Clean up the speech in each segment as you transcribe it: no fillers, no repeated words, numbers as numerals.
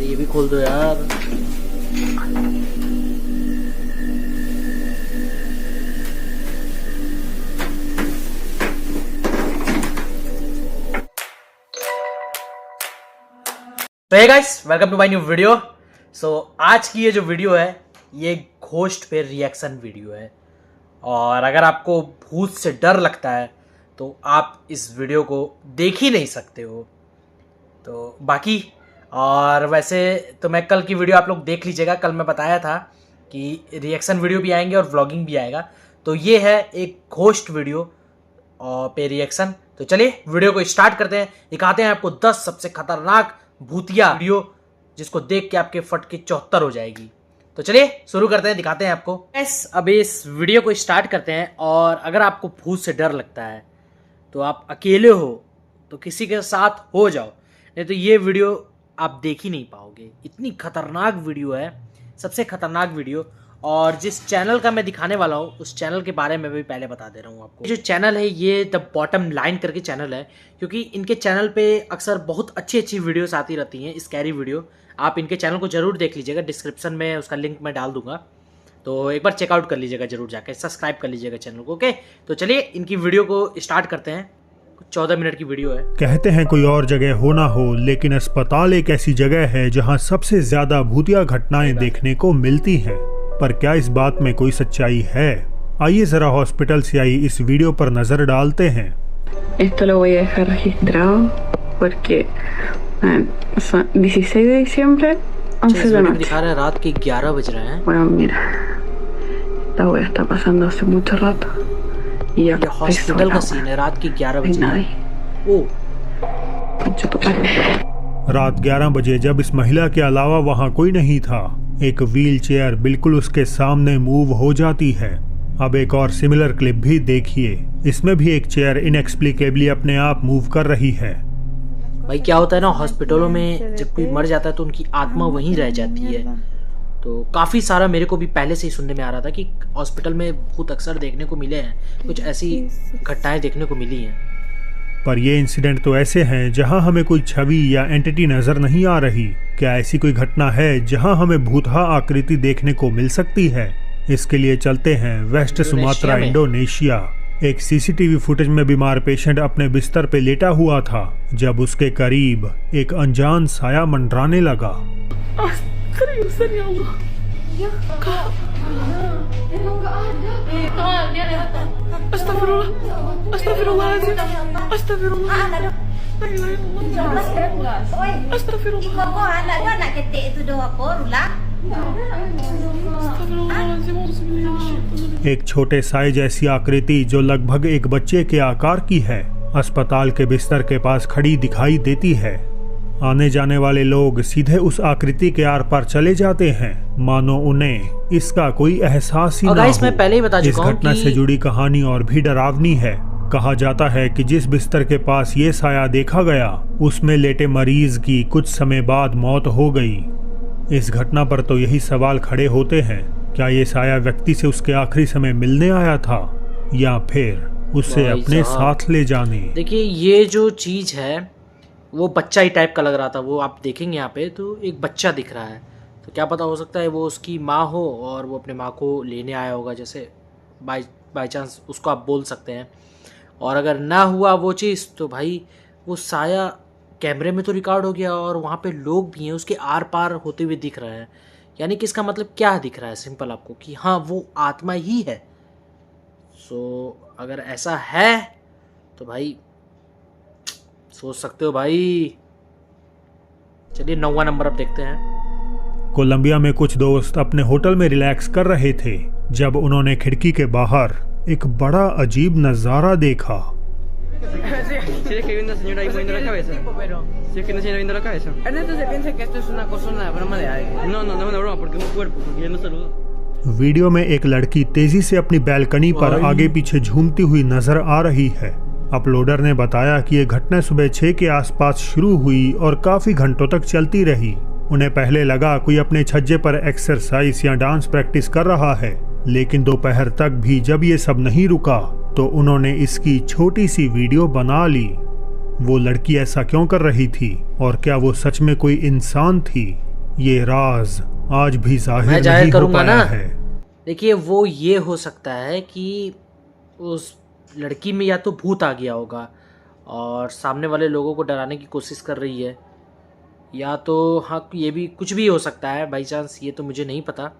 यार ये भी खोल दो यार। तो hey guys, welcome to my new video. So आज की ये जो वीडियो है ये घोस्ट पे रिएक्शन वीडियो है, और अगर आपको भूत से डर लगता है तो आप इस वीडियो को देख ही नहीं सकते हो। तो बाकी और वैसे तो मैं कल की वीडियो आप लोग देख लीजिएगा। कल मैं बताया था कि रिएक्शन वीडियो भी आएंगे और व्लॉगिंग भी आएगा, तो ये है एक घोस्ट वीडियो पे रिएक्शन। तो चलिए वीडियो को स्टार्ट करते हैं। दिखाते हैं आपको 10 सबसे खतरनाक भूतिया वीडियो जिसको देख के आपके फटके 74 हो जाएगी। तो चलिए शुरू करते हैं, दिखाते हैं आपको। अब इस वीडियो को स्टार्ट करते हैं। और अगर आपको भूत से डर लगता है तो आप अकेले हो तो किसी के साथ हो जाओ, नहीं तो ये वीडियो आप देख ही नहीं पाओगे। इतनी खतरनाक वीडियो है, सबसे खतरनाक वीडियो। और जिस चैनल का मैं दिखाने वाला हूँ उस चैनल के बारे में भी पहले बता दे रहा हूँ आपको। जो चैनल है ये द बॉटम लाइन करके चैनल है, क्योंकि इनके चैनल पे अक्सर बहुत अच्छी वीडियोस आती रहती हैं, स्कैरी वीडियो। आप इनके चैनल को जरूर देख लीजिएगा, डिस्क्रिप्शन में उसका लिंक मैं डाल दूंगा, तो एक बार चेकआउट कर लीजिएगा जरूर जाकर, सब्सक्राइब कर लीजिएगा चैनल को। ओके, तो चलिए इनकी वीडियो को स्टार्ट करते हैं। 14 मिनट की वीडियो है। कहते हैं कोई और जगह हो ना हो, लेकिन अस्पताल एक ऐसी जगह है जहां सबसे ज्यादा भूतिया घटनाएं देखने को मिलती हैं। पर क्या इस बात में कोई सच्चाई है? आइए जरा हॉस्पिटल से आई इस वीडियो पर नजर डालते हैं। Esto lo voy a dejar registrado porque son 16 de diciembre, 11 de la noche. दिखा रहा है रात के 11 बज रहे हैं। Bueno, mira, esta wea está pasando hace mucho rato y ya ये हॉस्पिटल का सीन है, रात के 11 बजे। ओ रात 11 बजे जब इस महिला के अलावा वहां कोई नहीं था, एक व्हील चेयर बिल्कुल उसके सामने मूव हो जाती है। अब एक और सिमिलर क्लिप भी देखिए, इसमें भी एक चेयर इनएक्सप्लिकेबली अपने आप मूव कर रही है। भाई क्या होता है ना, हॉस्पिटलों में जब कोई मर जाता है तो उनकी आत्मा वहीं रह जाती है। तो काफ़ी सारा मेरे को भी पहले से ही सुनने में आ रहा था कि हॉस्पिटल में भूत अक्सर देखने को मिले हैं, कुछ ऐसी घटनाएं देखने को मिली हैं। पर ये इंसिडेंट तो ऐसे हैं जहां हमें कोई छवि या एंटिटी नजर नहीं आ रही। क्या ऐसी कोई घटना है जहां हमें भूतहा आकृति देखने को मिल सकती है? इसके लिए चलते हैं वेस्ट सुमात्रा, इंडोनेशिया। एक सीसीटीवी फुटेज में बीमार पेशेंट अपने बिस्तर पे लेटा हुआ था जब उसके करीब एक अनजान साया मंडराने लगा। एक छोटे साए जैसी आकृति जो लगभग एक बच्चे के आकार की है अस्पताल के बिस्तर के पास खड़ी दिखाई देती है। आने जाने वाले लोग सीधे उस आकृति के आर पार चले जाते हैं, मानो उन्हें इसका कोई एहसास ही ना हो। मैं पहले ही बता इस घटना से जुड़ी कहानी और भी डरावनी है। कहा जाता है कि जिस बिस्तर के पास ये साया देखा गया उसमें लेटे मरीज की कुछ समय बाद मौत हो गई। इस घटना पर तो यही सवाल खड़े होते हैं, क्या ये साया व्यक्ति से उसके आखिरी समय मिलने आया था या फिर उसे अपने साथ ले जाने? देखिए ये जो चीज है वो बच्चा ही टाइप का लग रहा था, वो आप देखेंगे यहाँ पे तो एक बच्चा दिख रहा है। तो क्या पता हो सकता है वो उसकी माँ हो और वो अपने माँ को लेने आया होगा, जैसे बाई चांस उसको आप बोल सकते हैं। और अगर ना हुआ वो चीज़ तो भाई वो साया कैमरे में तो रिकॉर्ड हो गया और वहाँ पे लोग भी हैं उसके आर पार होते हुए दिख रहे हैं। यानी कि इसका मतलब क्या दिख रहा है सिंपल आपको, कि हाँ वो आत्मा ही है। सो अगर ऐसा है तो भाई सोच सकते हो भाई। चलिए 9वां नंबर अब देखते हैं। कोलंबिया में कुछ दोस्त अपने होटल में रिलैक्स कर रहे थे जब उन्होंने खिड़की के बाहर एक बड़ा अजीब नजारा देखा। वीडियो में एक लड़की तेजी से अपनी बैल्कनी पर आगे पीछे झूमती हुई नजर आ रही है। अपलोडर ने बताया कि ये घटना सुबह 6 के आसपास शुरू हुई और काफी घंटों तक चलती रही। उन्हें पहले लगा कोई अपने छज्जे पर एक्सरसाइज या डांस प्रैक्टिस कर रहा है, लेकिन दोपहर तक भी जब ये सब नहीं रुका तो उन्होंने इसकी छोटी सी वीडियो बना ली। वो लड़की ऐसा क्यों कर रही थी और क्या वो सच में कोई इंसान थी? ये राज आज भी मैं जाहिर जाहिर नहीं हो करूंगा पाया ना। है। देखिए वो ये हो सकता है कि उस लड़की में या तो भूत आ गया होगा और सामने वाले लोगों को डराने की कोशिश कर रही है, या तो हाँ ये भी कुछ भी हो सकता है बाई चांस, ये तो मुझे नहीं पता।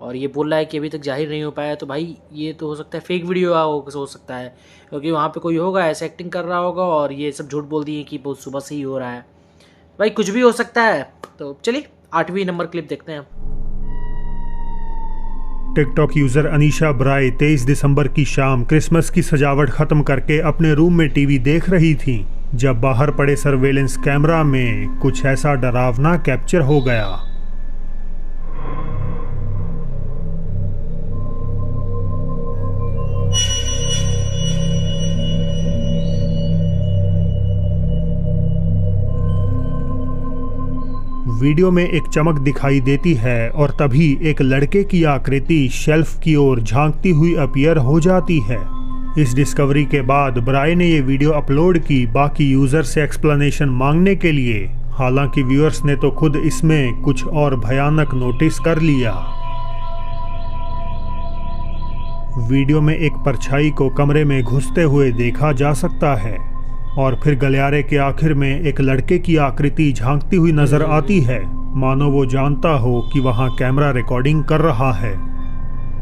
और ये बोल रहा है कि अभी तक जाहिर नहीं हो पाया, तो भाई ये तो हो सकता है फेक वीडियो हो सकता है, क्योंकि वहाँ पे कोई होगा ऐसे एक्टिंग कर रहा होगा और ये सब झूठ बोल दिए कि बहुत सुबह से ही हो रहा है। भाई कुछ भी हो सकता है। तो चलिए 8वीं नंबर क्लिप देखते हैं। टिकटॉक यूजर अनीशा ब्राय 23 दिसंबर की शाम क्रिसमस की सजावट खत्म करके अपने रूम में टीवी देख रही थी, जब बाहर पड़े सर्वेलेंस कैमरा में कुछ ऐसा डरावना कैप्चर हो गया। वीडियो में एक चमक दिखाई देती है और तभी एक लड़के की आकृति शेल्फ की ओर झांकती हुई अपीयर हो जाती है। इस डिस्कवरी के बाद ब्राय ने ये वीडियो अपलोड की बाकी यूजर से एक्सप्लेनेशन मांगने के लिए। हालांकि व्यूअर्स ने तो खुद इसमें कुछ और भयानक नोटिस कर लिया। वीडियो में एक परछाई को कमरे में घुसते हुए देखा जा सकता है और फिर गलियारे के आखिर में एक लड़के की आकृति झांकती हुई नजर आती है, मानो वो जानता हो कि वहां कैमरा रिकॉर्डिंग कर रहा है।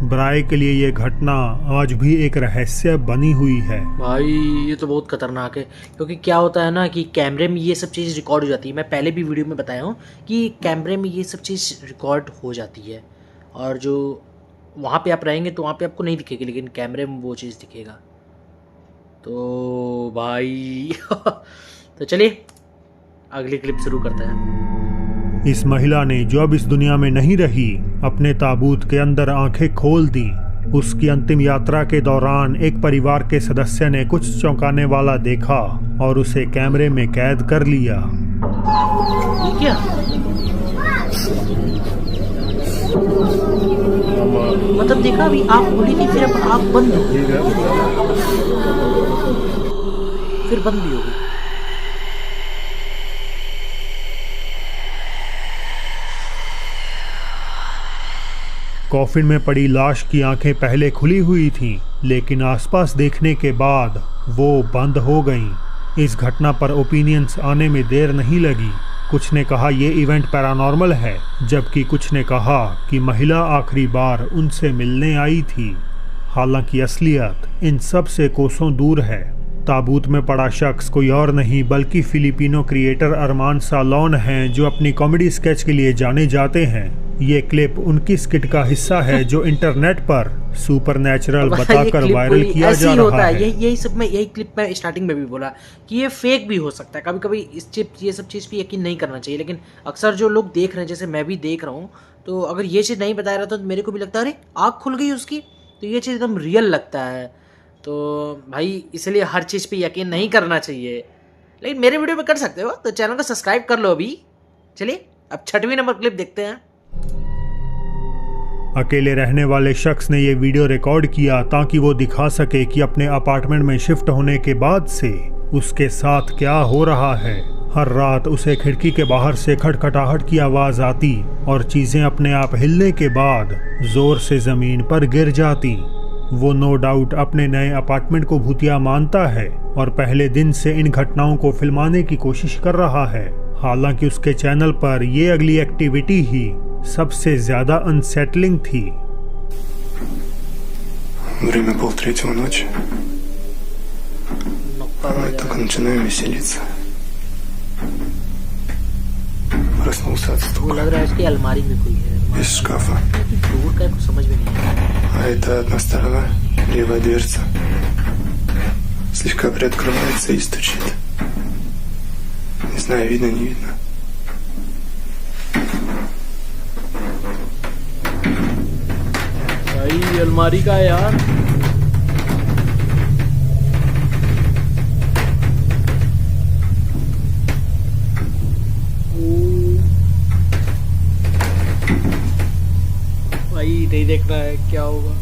ब्राय के लिए ये घटना आज भी एक रहस्य बनी हुई है। भाई ये तो बहुत खतरनाक है, क्योंकि क्या होता है ना कि कैमरे में ये सब चीज़ रिकॉर्ड हो जाती है। मैं पहले भी वीडियो में बताया हूँ कि कैमरे में ये सब चीज़ रिकॉर्ड हो जाती है, और जो वहाँ पे आप रहेंगे तो वहाँ पे आपको नहीं दिखेगी, लेकिन कैमरे में वो चीज़ दिखेगा। तो भाई तो चलिए अगली क्लिप शुरू करते हैं। इस महिला ने जो अब इस दुनिया में नहीं रही, अपने ताबूत के अंदर आंखें खोल दी। उसकी अंतिम यात्रा के दौरान एक परिवार के सदस्य ने कुछ चौंकाने वाला देखा और उसे कैमरे में कैद कर लिया। ये क्या? मतलब देखा, अभी आँख खुली थी, फिर अब आँख बंद हो गई, फिर बंद भी हो गई। कॉफिन में पड़ी लाश की आंखें पहले खुली हुई थीं, लेकिन आसपास देखने के बाद वो बंद हो गईं। इस घटना पर ओपिनियंस आने में देर नहीं लगी। कुछ ने कहा ये इवेंट पैरानॉर्मल है, जबकि कुछ ने कहा कि महिला आखिरी बार उनसे मिलने आई थी। हालांकि असलियत इन सब से कोसों दूर है। ताबूत में पड़ा शख्स कोई और नहीं बल्कि फिलिपिनो क्रिएटर अरमान सालोन हैं, जो अपनी कॉमेडी स्केच के लिए जाने जाते हैं। ये क्लिप उनकी स्किट का हिस्सा है जो इंटरनेट पर सुपरनैचुरल बताकर वायरल किया जा रहा है। यही सब में, यही क्लिप में स्टार्टिंग में भी बोला कि ये फेक भी हो सकता है। कभी कभी ये सब चीज़ पे यकीन नहीं करना चाहिए, लेकिन अक्सर जो लोग देख रहे हैं, जैसे मैं भी देख रहा हूँ, तो अगर ये चीज़ नहीं बता रहा तो मेरे को भी लगता है अरे आँख खुल गई उसकी, तो ये चीज़ एकदम रियल लगता है। तो भाई इसलिए हर चीज़ पे यकीन नहीं करना चाहिए, लेकिन मेरे वीडियो में कर सकते हो, तो चैनल को सब्सक्राइब कर लो अभी। चलिए अब 6वीं नंबर क्लिप देखते हैं। अकेले रहने वाले शख्स ने ये वीडियो रिकॉर्ड किया ताकि वो दिखा सके कि अपने अपार्टमेंट में शिफ्ट होने के बाद से उसके साथ क्या हो रहा है। हर रात उसे खिड़की के बाहर से खटखटाहट की आवाज़ आती और चीज़ें अपने आप हिलने के बाद जोर से ज़मीन पर गिर जाती। वो नो डाउट अपने नए अपार्टमेंट को भूतिया मानता है और पहले दिन से इन घटनाओं को फिल्माने की कोशिश कर रहा है। हालांकि उसके चैनल पर ये अगली एक्टिविटी ही सबसे ज्यादा अनसेटलिंग थी। Время 2:30 ночи. Мы только начинаем веселиться. Проснулся от वो стука लग रहा है इसकी अलमारी में कोई है। из шкафа. दूर का कुछ समझ में नहीं आ रहा। А это одна сторона, левая дверца. Слегка приоткрывается и стучит. Не знаю, видно, не видно. भाई अलमारी का है यार। भाई नहीं देखना है, क्या होगा।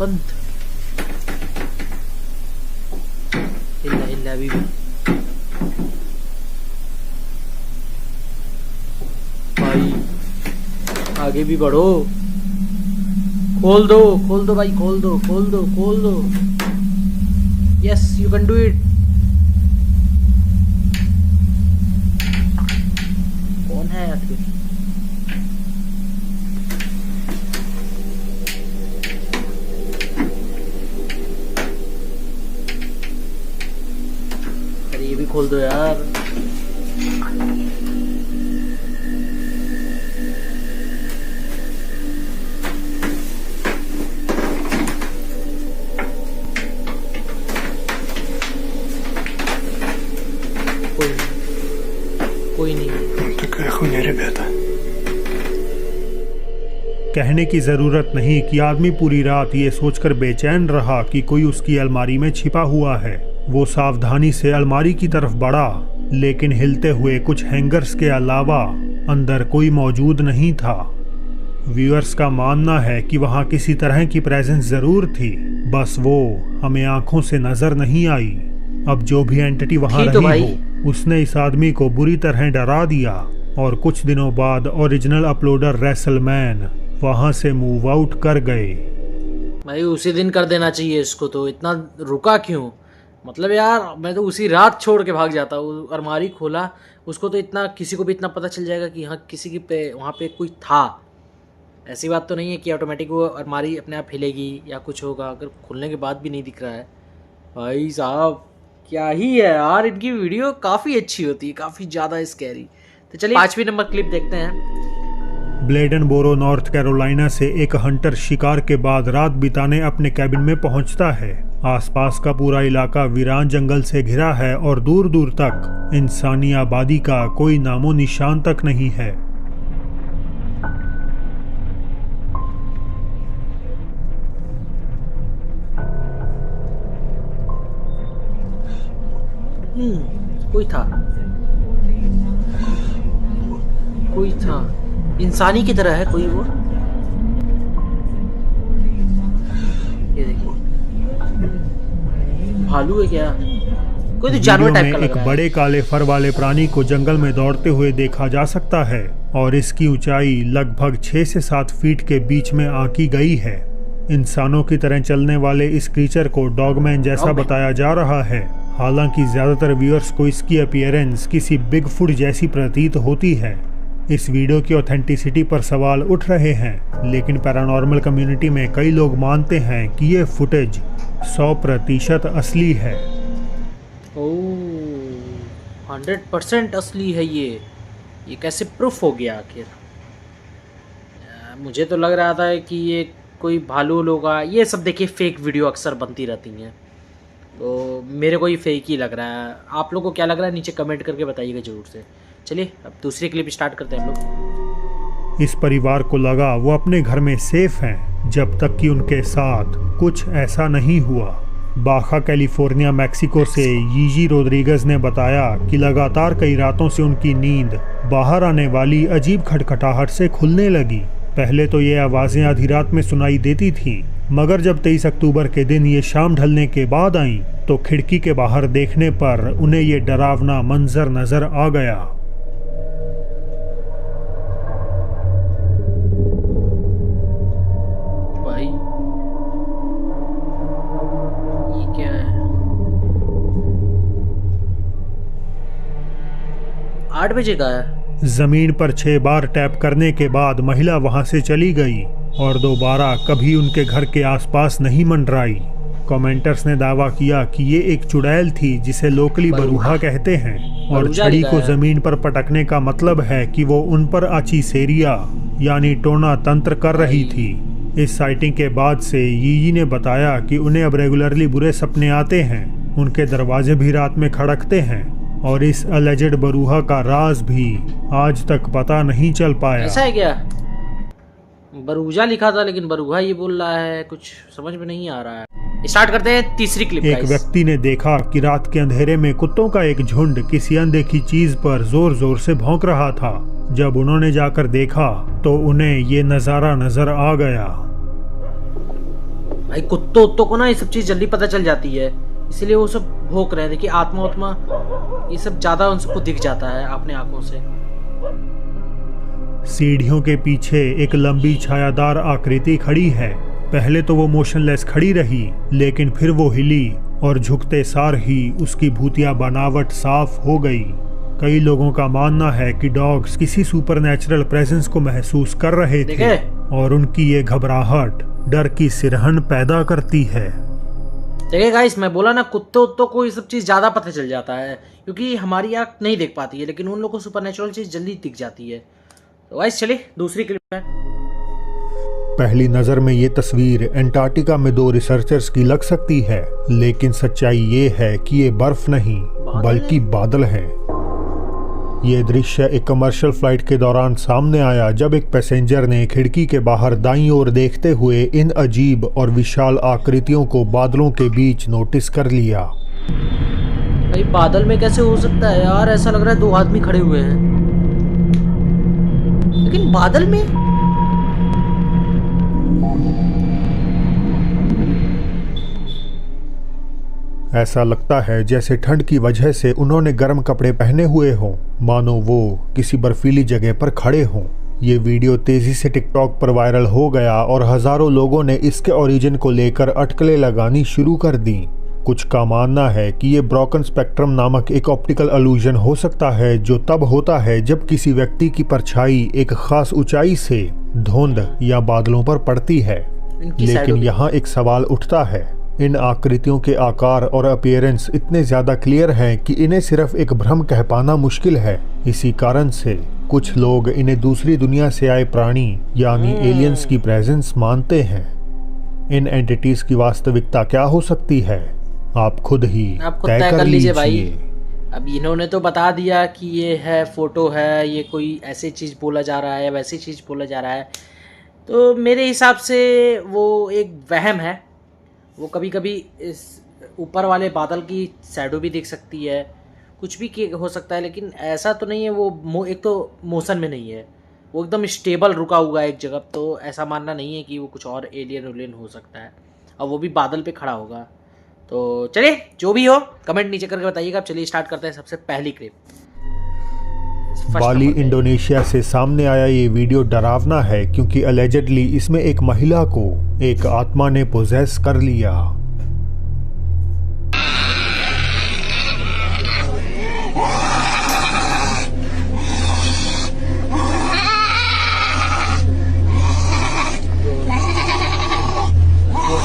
बंद। हिला हिला अभी भी। भाई आगे भी बढ़ो। खोल दो भाई, खोल दो। Yes you can do it. कौन है आखिर? अरे ये भी खोल दो यार। कोई नहीं। Какая хуйня, ребята. कहने की जरूरत नहीं कि आदमी पूरी रात ये सोचकर बेचैन रहा कि कोई उसकी अलमारी में छिपा हुआ है। वो सावधानी से अलमारी की तरफ बढ़ा, लेकिन हिलते हुए कुछ हैंगर्स के अलावा अंदर कोई मौजूद नहीं था। व्यूअर्स का मानना है कि वहाँ किसी तरह की प्रेजेंस जरूर थी, बस वो हमें आंखों से नजर नहीं आई। अब जो भी एंटिटी वहाँ थी तो रही भाई। हो, उसने इस आदमी को बुरी तरह डरा दिया और कुछ दिनों बाद ओरिजिनल अपलोडर रेसलमैन वहाँ से मूव आउट कर गए। भाई उसी दिन कर देना चाहिए इसको, तो इतना रुका क्यों? मतलब यार मैं तो उसी रात छोड़ के भाग जाता। वो अलमारी खोला, उसको तो इतना किसी को भी इतना पता चल जाएगा कि हाँ किसी की पे वहाँ पे कोई था। ऐसी बात तो नहीं है कि ऑटोमेटिक वो अलमारी अपने आप हिलेगी या कुछ होगा, अगर खुलने के बाद भी नहीं दिख रहा है। भाई साहब क्या ही है यार, इनकी वीडियो काफ़ी अच्छी होती है, काफ़ी ज़्यादा स्कैरी। तो चलिए 5वीं नंबर क्लिप देखते हैं। ब्लेडनबोरो नॉर्थ कैरोलिना से एक हंटर शिकार के बाद रात बिताने अपने कैबिन में पहुंचता है। आसपास का पूरा इलाका वीरान जंगल से घिरा है और दूर दूर तक इंसानी आबादी का कोई नामो निशान तक नहीं है। कोई था इंसानी की तरह है कोई। वो ये देखिए, भालू है क्या? कोई तो जानवर टाइप का लग एक रहा है। बड़े काले फर वाले प्राणी को जंगल में दौड़ते हुए देखा जा सकता है और इसकी ऊंचाई लगभग 6 से 7 फीट के बीच में आंकी गई है। इंसानों की तरह चलने वाले इस क्रीचर को डॉगमैन जैसा बताया जा रहा है। हालांकि ज्यादातर व्यूअर्स को इसकी अपीयरेंस किसी बिगफुट जैसी प्रतीत होती है। इस वीडियो की ऑथेंटिसिटी पर सवाल उठ रहे हैं, लेकिन पैरानॉर्मल कम्युनिटी में कई लोग मानते हैं कि ये फुटेज 100% असली है। ओह 100% असली है ये कैसे प्रूफ हो गया आखिर? मुझे तो लग रहा था कि ये कोई भालू होगा। ये सब देखिए फेक वीडियो अक्सर बनती रहती हैं, तो मेरे को ये फेक ही लग रहा है। आप लोगों को क्या लग रहा है नीचे कमेंट करके बताइएगा ज़रूर से। चलिए अब दूसरी क्लिप स्टार्ट करते हैं हम लोग। इस परिवार को लगा वो अपने घर में सेफ हैं जब तक कि उनके साथ कुछ ऐसा नहीं हुआ। बाखा कैलिफोर्निया मैक्सिको से यीजी रोड्रिगेज ने बताया कि लगातार कई रातों से उनकी नींद बाहर आने वाली अजीब खटखटाहट से खुलने लगी। पहले तो ये आवाज़ें आधी रात में सुनाई देती थीं, मगर जब 23 अक्टूबर के दिन ये शाम ढलने के बाद आईं तो खिड़की के बाहर देखने पर उन्हें ये डरावना मंजर नजर आ गया। भाई ये क्या है? 8 बजे का है। जमीन पर 6 बार टैप करने के बाद महिला वहां से चली गई और दोबारा कभी उनके घर के आसपास नहीं मंडराई। कमेंटर्स ने दावा किया कि ये एक चुड़ैल थी जिसे लोकली बरूहा कहते हैं और बरूजा छड़ी लिखा को है। जमीन पर पटकने का मतलब है कि वो उन पर आची सेरिया यानी टोना तंत्र कर रही थी। इस साइटिंग के बाद से यीजी ने बताया कि उन्हें अब रेगुलरली बुरे सपने आते हैं, उनके दरवाजे भी रात में खड़कते हैं और इस अलेजेड बरूहा का राज भी आज तक पता नहीं चल पाया। ऐसा है क्या? बरूजा लिखा था लेकिन बरूहा ये बोल रहा है, कुछ समझ में नहीं आ रहा है। स्टार्ट करते हैं तीसरी क्लिप। एक व्यक्ति ने देखा कि रात के अंधेरे में कुत्तों का एक झुंड किसी अनदेखी चीज पर जोर जोर से भौंक रहा था। जब उन्होंने जाकर देखा तो उन्हें ये नजारा नजर आ गया। भाई कुत्तों उत्तों को ना ये सब चीज जल्दी पता चल जाती है, इसीलिए वो सब भौंक रहे हैं। देखिए आत्मा उत्मा ये सब ज्यादा उन सबको दिख जाता है अपने आंखों से। सीढ़ियों के पीछे एक लंबी छायादार आकृति खड़ी है। पहले तो वो मोशनलेस खड़ी रही, लेकिन फिर वो हिली और झुकते सार ही उसकी भूतिया बनावट साफ हो गई। कई लोगों का मानना है कि डॉग्स किसी सुपरनैचुरल प्रेजेंस को महसूस कर रहे थे और उनकी ये घबराहट डर की सिरहन पैदा करती है। देखिए गाइस, मैं बोला ना कुत्तों उत्तों को ये सब चीज ज्यादा पता चल जाता है, क्योंकि हमारी आंख नहीं देख पाती है, लेकिन उन लोगों को सुपरनैचुरल चीज जल्दी दिख जाती है। तो गाइस चलिए दूसरी क्लिप है। पहली नजर में ये तस्वीर एंटार्क्टिका में 2 रिसर्चर्स की लग सकती है, लेकिन सच्चाई ये है कि ये बर्फ नहीं बल्कि बादल है। ये दृश्य एक कमर्शियल फ्लाइट के दौरान सामने आया, जब एक पैसेंजर ने खिड़की के बाहर दाईं ओर देखते हुए इन अजीब और विशाल आकृतियों को बादलों के बीच नोटिस कर लिया। भाई बादल में कैसे हो सकता है यार, ऐसा लग रहा है 2 आदमी खड़े हुए हैं, लेकिन बादल में। ऐसा लगता है जैसे ठंड की वजह से उन्होंने गर्म कपड़े पहने हुए हों, मानो वो किसी बर्फीली जगह पर खड़े हों। ये वीडियो तेजी से टिकटॉक पर वायरल हो गया और हजारों लोगों ने इसके ओरिजिन को लेकर अटकलें लगानी शुरू कर दी। कुछ का मानना है कि ये ब्रोकन स्पेक्ट्रम नामक एक ऑप्टिकल इल्यूजन हो सकता है, जो तब होता है जब किसी व्यक्ति की परछाई एक खास ऊंचाई से धुंध या बादलों पर पड़ती है। लेकिन यहाँ एक सवाल उठता है, इन आकृतियों के आकार और अपीयरेंस इतने ज्यादा क्लियर हैं कि इन्हें सिर्फ एक भ्रम कह पाना मुश्किल है। इसी कारण से कुछ लोग इन्हें दूसरी दुनिया से आए प्राणी यानी एलियंस की प्रेजेंस मानते हैं। इन एंटिटीज की वास्तविकता क्या हो सकती है, आप खुद ही तय कर लीजिए भाई। अब इन्होंने तो बता दिया कि ये है फोटो है, ये कोई ऐसी चीज बोला जा रहा है, वैसी चीज बोला जा रहा है, तो मेरे हिसाब से वो एक वहम है। वो कभी कभी इस ऊपर वाले बादल की शैडो भी दिख सकती है, कुछ भी हो सकता है, लेकिन ऐसा तो नहीं है। वो एक तो मोशन में नहीं है, वो एकदम स्टेबल रुका हुआ है एक जगह, तो ऐसा मानना नहीं है कि वो कुछ और एलियन हो सकता है, और वो भी बादल पे खड़ा होगा। तो चलिए जो भी हो कमेंट नीचे करके बताइएगा। अब चलिए स्टार्ट करते हैं सबसे पहली क्लिप। बाली इंडोनेशिया से सामने आया ये वीडियो डरावना है, क्योंकि अलेजेडली इसमें एक महिला को एक आत्मा ने पोजेस कर लिया।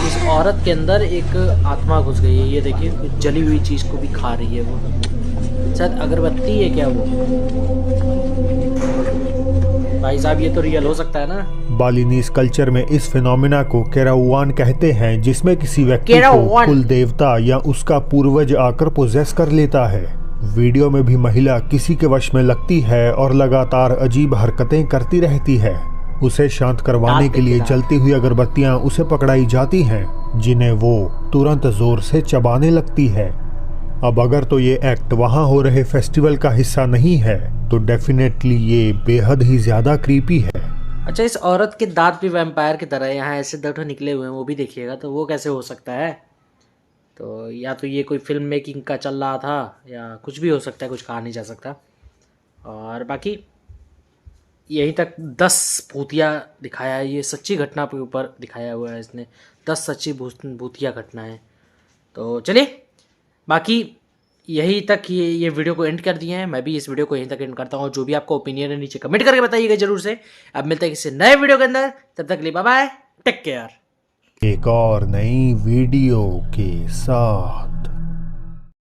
इस औरत के अंदर एक आत्मा घुस गई है, ये देखिए कुछ जली हुई चीज को भी खा रही है। वो शायद अगरबत्ती है क्या वो? भाई साहब ये तो रियल हो सकता है ना। बालिनीज कल्चर में इस फिनोमिना को केराउआन कहते हैं, जिसमें किसी व्यक्ति को कुल देवता या उसका पूर्वज आकर पोजेस कर लेता है। वीडियो में भी महिला किसी के वश में लगती है और लगातार अजीब हरकतें करती रहती है। उसे शांत करवाने के लिए जलती हुई अगरबत्तियां उसे पकड़ाई जाती हैं, जिन्हें वो तुरंत जोर से चबाने लगती है। अब अगर तो ये एक्ट वहाँ हो रहे फेस्टिवल का हिस्सा नहीं है, तो डेफिनेटली ये बेहद ही ज्यादा क्रीपी है। अच्छा, इस औरत के दांत भी वैम्पायर की तरह यहाँ ऐसे दांत निकले हुए हैं, वो भी देखिएगा, तो वो कैसे हो सकता है? तो या तो ये कोई फिल्म मेकिंग का चल रहा था, या कुछ भी हो सकता है, कुछ कहा नहीं जा सकता। और बाकी यहीं तक 10 भूतिया दिखाया है, ये सच्ची घटना के ऊपर दिखाया हुआ है इसने, 10 सच्ची भूतिया घटनाएं। तो चलिए बाकी यही तक ये वीडियो को एंड कर दिए हैं। मैं भी इस वीडियो को यहीं तक एंड करता हूँ। जो भी आपका ओपिनियन है नीचे कमेंट करके बताइएगा जरूर से। अब मिलते हैं किसी नए वीडियो के अंदर, तब तक के लिए बाय बाय, टेक केयर। एक और नई वीडियो के साथ।